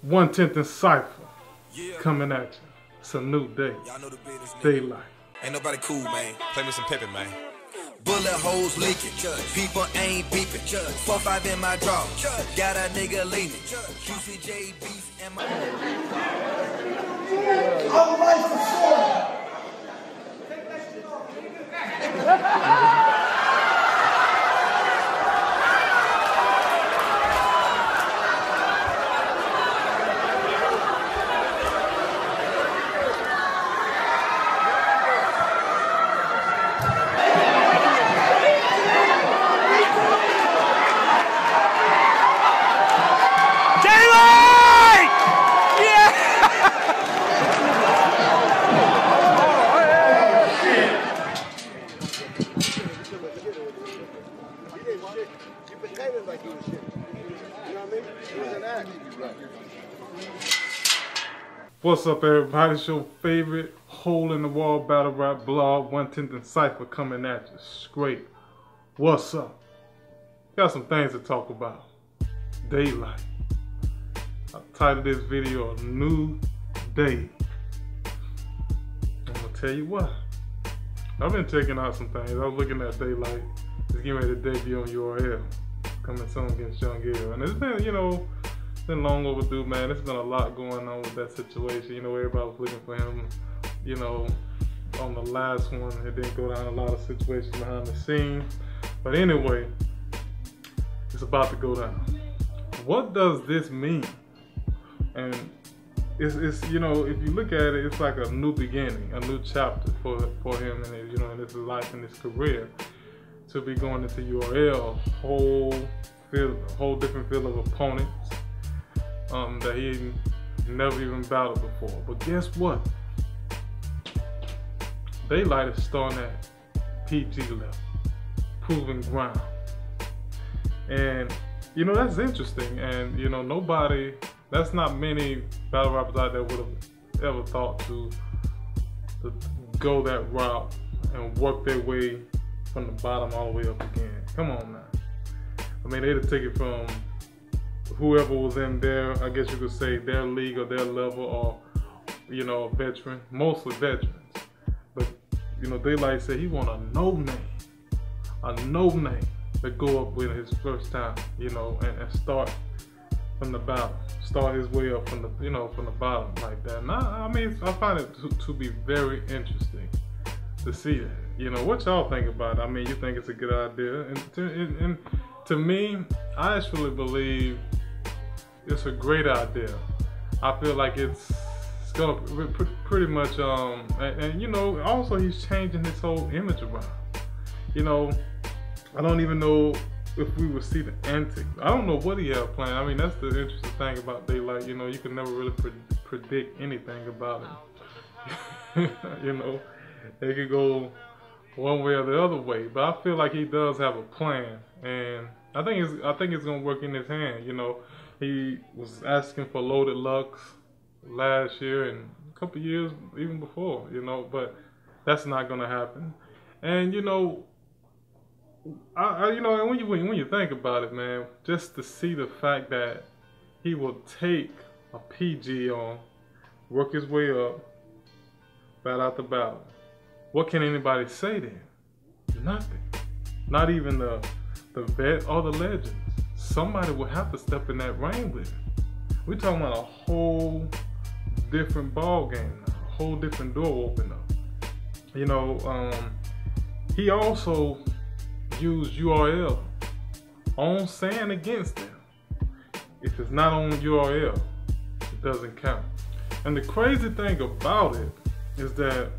1/10 in Cypher coming at you. It's a new day. Y'all know the business, Daylyt. Ain't nobody cool, man. Play me some pimpin', man. Bullet holes leaking, people ain't beefing. 4-5 in my draw, got a nigga leaning. QCJ beats and my. Our life is short. What's up, everybody? It's your favorite hole in the wall battle rap blog, 1/10 in Cypher, coming at you straight. What's up? Got some things to talk about. Daylyt. I titled this video A New Day. I'm gonna tell you what. I've been checking out some things. I was looking at Daylyt. It's getting ready to debut on URL. Coming soon against Young Gill. And it's been, been long overdue, man. There's been a lot going on with that situation. Everybody was looking for him, on the last one. It didn't go down, a lot of situations behind the scenes. But anyway, it's about to go down. What does this mean? And it's if you look at it, it's like a new beginning, a new chapter for him and in his life and his career. To be going into URL, whole different field of opponents that he never even battled before. But guess what? Daylyt is starting at PG level, proving ground. And that's interesting. And that's not many battle rappers out there would have ever thought to go that route and work their way from the bottom all the way up again. Come on now. I mean, they'd have taken from whoever was in their, I guess you could say, their league or their level, or a veteran, mostly veterans. But Daylyt said he want a no name to go up with his first time, and start from the bottom, start his way up from the from the bottom like that. And I find it to be very interesting to see that. What y'all think about it? You think it's a good idea? And to me, I actually believe it's a great idea. I feel like it's gonna pretty much and also he's changing his whole image around. I don't even know if we will see the antics. I don't know what he have planned. That's the interesting thing about Daylyt. You can never really predict anything about him. They could go one way or the other way, but I feel like he does have a plan, and I think it's gonna work in his hand. He was asking for Loaded Lux last year and a couple years even before, but that's not gonna happen. And and when you think about it, man, just to see the fact that he will take a PG on, work his way up, battle out the battle. What can anybody say then? Nothing. Not even the vet or the legends. Somebody will have to step in that ring with him. We're talking about a whole different ball game now, a whole different door open up. He also used URL on saying against them. If it's not on URL, it doesn't count. And the crazy thing about it is that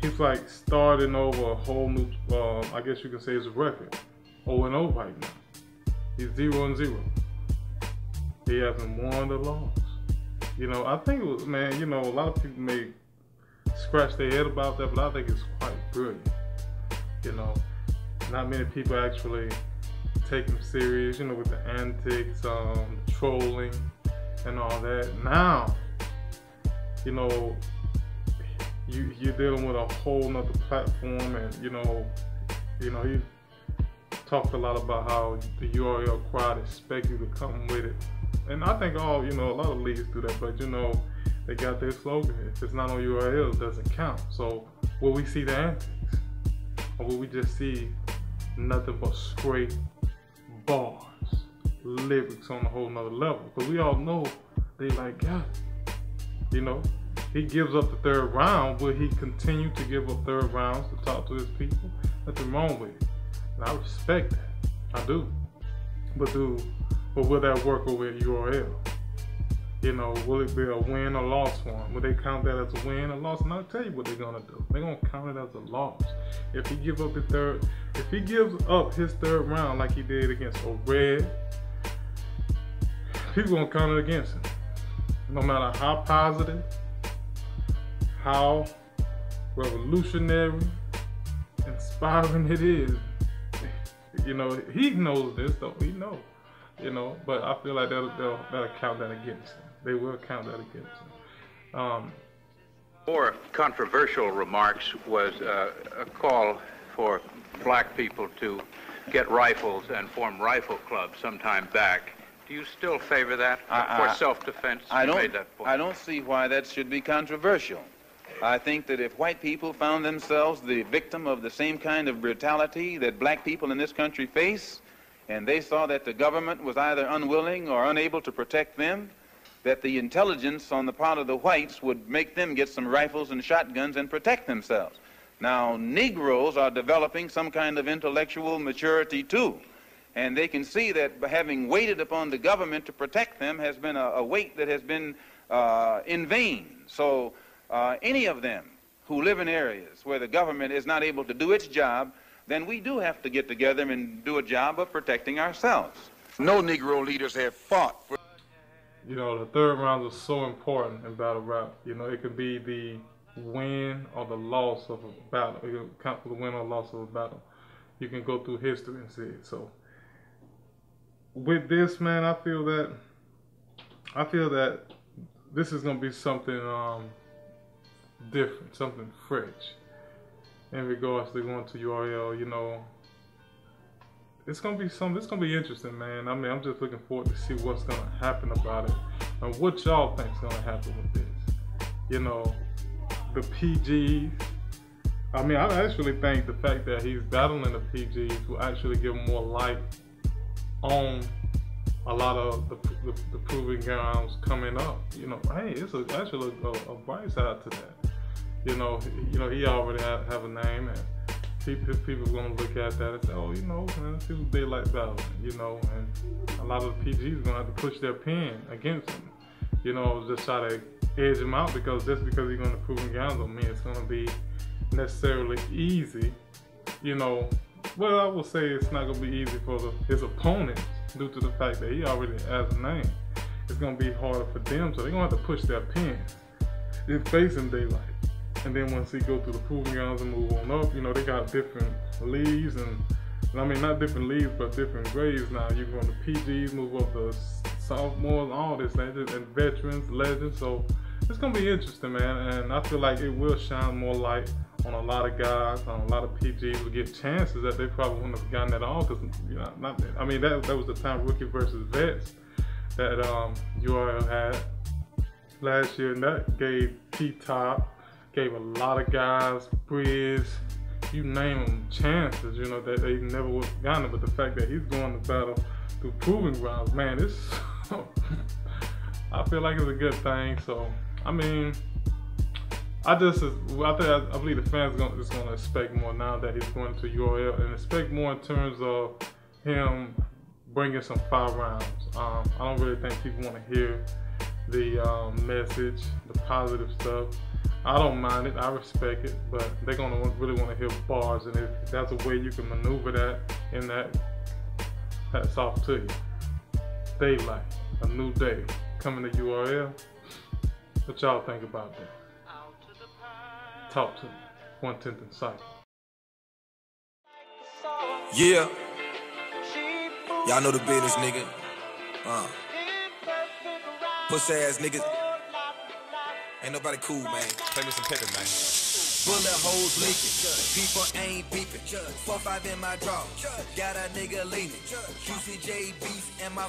he's like starting over a whole new, I guess you can say it's a record. 0-0 right now. He's 0-0. He hasn't won or lost. I think it was, man, a lot of people may scratch their head about that, but I think it's quite brilliant. Not many people actually take him serious, with the antics, trolling, and all that. Now, you're dealing with a whole nother platform, and he talked a lot about how the URL crowd expect you to come with it And I think all, a lot of leagues do that, but they got their slogan, if it's not on URL, it doesn't count. So will we see the antics? Or will we just see nothing but straight bars, lyrics on a whole nother level? Because we all know Daylyt got it. He gives up the third round. Will he continue to give up third rounds to talk to his people? Nothing wrong with it. And I respect that. I do. But will that work over at URL? Will it be a win or loss for him? Will they count that as a win or loss? And I'll tell you what they're gonna do. They're gonna count it as a loss. If he gives up his third round like he did against Red, people gonna count it against him. No matter how positive, how revolutionary, inspiring it is. He knows this though. He knows. But I feel like they'll count that against him. They will count that against him. More controversial remarks was a call for black people to get rifles and form rifle clubs sometime back. Do you still favor that for self-defense? I don't see why that should be controversial. I think that if white people found themselves the victim of the same kind of brutality that black people in this country face, and they saw that the government was either unwilling or unable to protect them, that the intelligence on the part of the whites would make them get some rifles and shotguns and protect themselves. Now, Negroes are developing some kind of intellectual maturity too, and they can see that having waited upon the government to protect them has been a wait that has been in vain. So any of them who live in areas where the government is not able to do its job, then we do have to get together and do a job of protecting ourselves. No Negro leaders have fought for... The third round is so important in battle rap. It could be the win or the loss of a battle. It can count for the win or loss of a battle. You can go through history and see it. So with this, man, I feel that this is gonna be something different, something fresh in regards to going to URL. It's gonna be interesting, man. I mean, I'm just looking forward to see what's gonna happen about it and what y'all think's gonna happen with this. The PGs. I mean, I actually think the fact that he's battling the PGs will actually give more light on a lot of the proving grounds coming up. Hey, it's actually a bright side to that. He already have a name, and people are gonna look at that and say, oh, man, this is Daylyt battling, and a lot of the PGs are gonna have to push their pen against him, just try to edge him out, because just because he's gonna prove grounds don't mean it's gonna be necessarily easy. Well, I will say it's not gonna be easy for his opponents due to the fact that he already has a name. It's gonna be harder for them, so they're gonna have to push their pens in facing Daylyt. And then once he go through the proving grounds and move on up, they got different leagues, and I mean, not different leagues, but different grades now. You go to PGs, move up to sophomores, all this, and veterans, legends. So it's gonna be interesting, man. And I feel like it will shine more light on a lot of guys, on a lot of PGs will get chances that they probably wouldn't have gotten at all. Because I mean, that was the time rookie versus vets that URL had last year, and that gave T-Top. Gave a lot of guys, Briz, you name them, chances, that they never would have gotten it. But the fact that he's going to battle through proving grounds, man, I feel like it's a good thing. So, I mean, I believe the fans is going to expect more now that he's going to URL, and expect more in terms of him bringing some 5 rounds. I don't really think people want to hear the message, the positive stuff. I don't mind it, I respect it, but they're gonna really want to hear bars, and if that's a way you can maneuver that in that, hats off to you. Daylyt, a new day, coming to URL. What y'all think about that? Talk to me. 1/10 in sight. Yeah. Y'all know the business, nigga. Pussy ass niggas. Ain't nobody cool, man. Play me some Pippin, man. Bullet holes leaking. People ain't beeping. 4-5 in my draw. Got a nigga leaning. QCJ beef and my